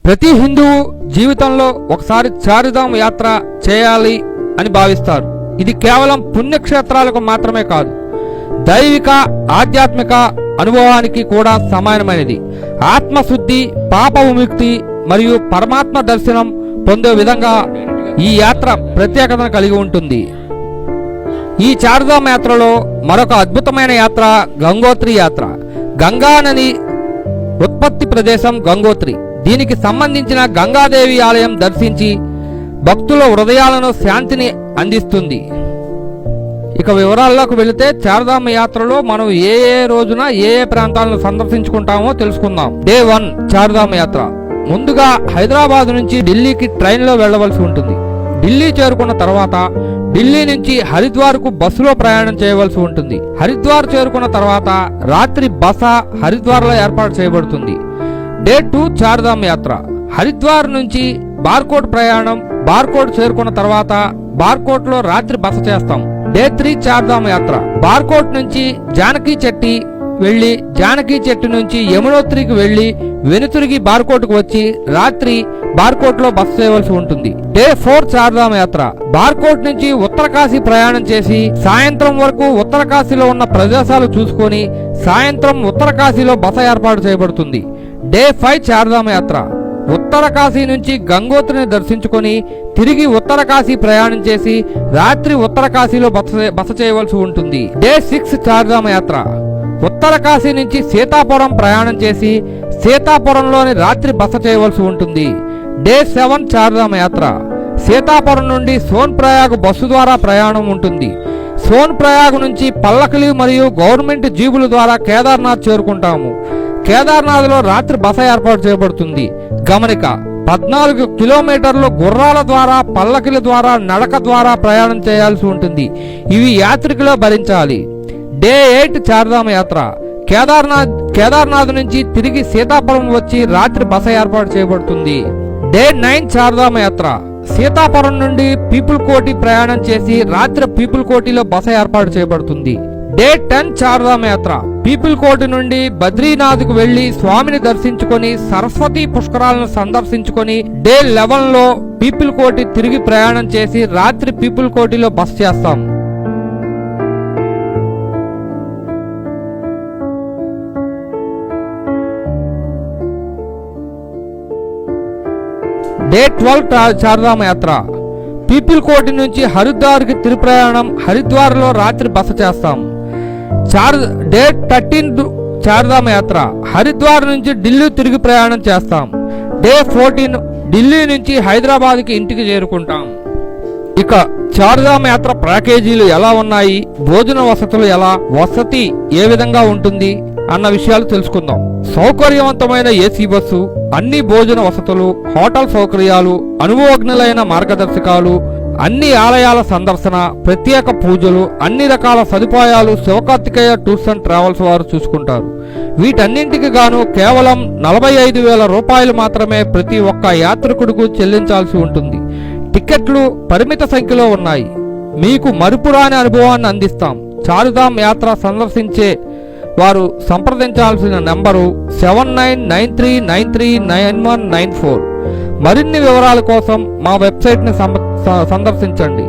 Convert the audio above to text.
ప్రతి హిందువు జీవితంలో ఒకసారి చార్ధామ్ యాత్ర చేయాలి అని భావిస్తారు. ఇది కేవలం పుణ్యక్షేత్రాలకు మాత్రమే కాదు, దైవిక ఆధ్యాత్మిక అనుభవానికి కూడా సమానమైనది. ఆత్మశుద్ధి, పాప విముక్తి మరియు పరమాత్మ దర్శనం పొందే విధంగా ఈ యాత్ర ప్రత్యేకతను కలిగి ఉంటుంది. ఈ చార్ధామ్ యాత్రలో మరొక అద్భుతమైన యాత్ర గంగోత్రి యాత్ర. గంగా నది ఉత్పత్తి ప్రదేశం గంగోత్రి. దీనికి సంబంధించిన గంగాదేవి ఆలయం దర్శించి భక్తుల హృదయాలను శాంతిని అందిస్తుంది. ఇక వివరాల్లోకి వెళితే చార్ధామ్ యాత్రలో మనం ఏ రోజున ఏ ప్రాంతాలను సందర్శించుకుంటామో తెలుసుకుందాం. డే 1 చార్ధామ్ యాత్ర. ముందుగా హైదరాబాద్ నుంచి ఢిల్లీకి ట్రైన్లో వెళ్లవలసి ఉంటుంది. ఢిల్లీ చేరుకున్న తర్వాత ఢిల్లీ నుంచి హరిద్వార్కు బస్సులో ప్రయాణం చేయవలసి ఉంటుంది. హరిద్వార్ చేరుకున్న తర్వాత రాత్రి బస హరిద్వార్లో ఏర్పాటు చేయబడుతుంది. డే 2 చార్ధామ్ యాత్ర. హరిద్వార్ నుంచి బార్కోట్ ప్రయాణం. బార్కోట్ చేరుకున్న తర్వాత బార్కోట్ లో రాత్రి బస చేస్తాం. డే 3 చార్ధామ్ యాత్ర. బార్కోట్ నుంచి జానకి చెట్టి వెళ్లి జానకి చెట్టు నుంచి యమునోత్రికి వెళ్లి వెనుతిరిగి బార్కోట్ కు వచ్చి రాత్రి బార్కోట్ లో బస చేయవలసి ఉంటుంది. డే 4 చార్ధామ్ యాత్ర. బార్కోట్ నుంచి ఉత్తరకాశీ ప్రయాణం చేసి సాయంత్రం వరకు ఉత్తరకాశీలో ఉన్న ప్రదేశాలు చూసుకొని సాయంత్రం ఉత్తరకాశీలో బస ఏర్పాటు చేయబడుతుంది. డే 5 చార్ధామ్ యాత్ర. ఉత్తరకాశీ నుంచి గంగోత్రిని దర్శించుకొని తిరిగి ఉత్తరకాశీ ప్రయాణం చేసి రాత్రి ఉత్తరకాశీలో బస చేయవలసి ఉంటుంది. డే 6 చార్ధామ్ యాత్ర. ఉత్తరకాశీ నుంచి సీతాపురం ప్రయాణం చేసి సీతాపురంలోని రాత్రి బస చేయవలసి ఉంటుంది. డే 7 చార్ధామ్ యాత్ర. సీతాపురం నుండి సోన్ ప్రయాగ్ బస్సు ద్వారా ప్రయాణం ఉంటుంది. సోన్ ప్రయాగ్ నుంచి పల్లకిలు మరియు గవర్నమెంట్ జీబుల ద్వారా కేదార్నాథ్ చేరుకుంటాము. కేదార్నాథ్ లో రాత్రి బస ఏర్పాటు చేయబడుతుంది. గమనిక, 14 కిలోమీటర్లు గుర్రాల ద్వారా పల్లకిల ద్వారా నడక ద్వారా ప్రయాణం చేయాల్సి ఉంటుంది. ఇవి యాత్రికులు భరించాలి. డే 8 చార్ధామ్ యాత్ర. కేదార్నాథ్ నుంచి తిరిగి సీతాపురం వచ్చి రాత్రి బస ఏర్పాటు చేయబడుతుంది. డే 9 చార్ధామ్ యాత్ర. సీతాపురం నుండి పీపుల్ కోటి ప్రయాణం చేసి రాత్రి పీపుల్ కోటిలో బస ఏర్పాటు చేయబడుతుంది. డే 10 చార్ధామ్ యాత్ర. పీపుల్ కోటి నుండి బద్రీనాథ్ కు వెళ్లి స్వామిని దర్శించుకొని సరస్వతి పుష్కరాలను సందర్శించుకొని డే 11 లో పీపుల్ కోటి తిరిగి ప్రయాణం చేసి రాత్రి పీపుల్ కోటిలో బస చేస్తాం. డే 12 చార్ధామ్ యాత్ర. పీపుల్ కోటి నుంచి హరిద్వార్ కి తిరుగు ప్రయాణం. హరిద్వార్ లో రాత్రి బస చేస్తాం. డే 13 చార్ధామ్ యాత్ర. హరిద్వార్ నుంచి ఢిల్లీ తిరిగి ప్రయాణం చేస్తాం. డే 14 ఢిల్లీ నుంచి హైదరాబాద్ కి ఇంటికి చేరుకుంటాం. ఇక చార్ధామ్ యాత్ర ప్యాకేజీలు ఎలా ఉన్నాయి, భోజన వసతులు ఎలా, వసతి ఏ విధంగా ఉంటుంది అన్న విషయాలు తెలుసుకుందాం. సౌకర్యవంతమైన ఏసీ బస్సు, అన్ని భోజన వసతులు, హోటల్ సౌకర్యాలు, అనుభవజ్ఞులైన మార్గదర్శకాలు, అన్ని ఆలయాల సందర్శన, ప్రత్యేక పూజలు, అన్ని రకాల సదుపాయాలు శివకార్తికేయ టూర్స్ అండ్ ట్రావెల్స్ వారు చూసుకుంటారు. వీటన్నింటికి గాను కేవలం 45,000 రూపాయలు మాత్రమే ప్రతి ఒక్క యాత్రికుడికి చెల్లించాల్సి ఉంటుంది. టికెట్లు పరిమిత సంఖ్యలో ఉన్నాయి. మీకు మరుపురాని అనుభవాన్ని అందిస్తాం. చార్ధామ్ యాత్ర సందర్శించే వారు సంప్రదించాల్సిన నంబరు 7993939194. మరిన్ని వివరాల కోసం మా వెబ్సైట్ని సందర్శించండి.